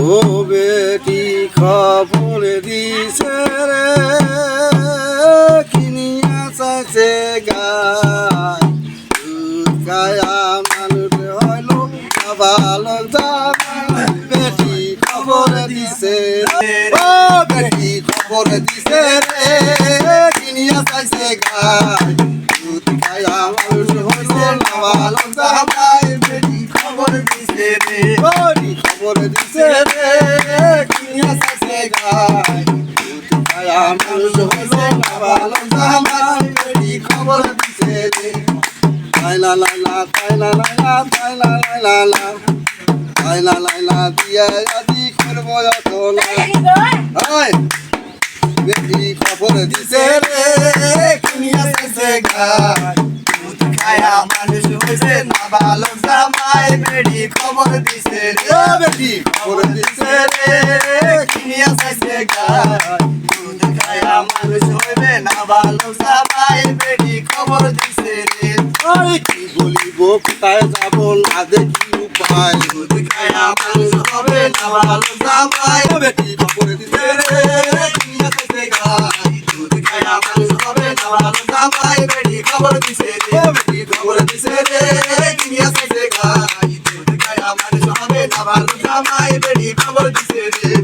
ও বেটি খবর দিছে রে কিনিয়া চাইছে গায় গায়া মানুষ হইল ভালো জামাই বেটি খবর দিছে ও বেটি খবর দিছে রে কিনিয়া চাইছে গায় গায়া মানুষ হইল ভালো জামাই বেটি খবর দিছে রে খবর দিছে রে কিনিয়া চাইছে গায় গায়া মানুষ হইল ভালো জামাই বেটি খবর দিছে রে লাইলা লাইলা লাইলা লাইলা লাইলা লাইলা লাইলা লাইলা দিয়া আদি করব যতনা ওই বেটি খবর দিছে রে কিনিয়া চাইছে গায় খায়া মানুষ হইছে না ভালো জামাই বেটি খবর দিছে রে ও বেটি খবর দিছে রে কিনিয়া চাইছে গায় খায়া মানুষ হইবে না ভালো জামাই বেটি খবর দিছে রে ওই কি বলিব কোথায় যাব না দেখি উপায় খায়া মানুষ হবে না ভালো জামাই বেটি খবর দিছে রে কিনিয়া চাইছে গায় খায়া মানুষ হবে না ভালো জামাই বেটি খবর দিছে রে বেটি খবর দিছে রে কিনিয়া চাইছে গায় খায়া মানুষ হবে না ভালো জামাই বেটি খবর দিছে রে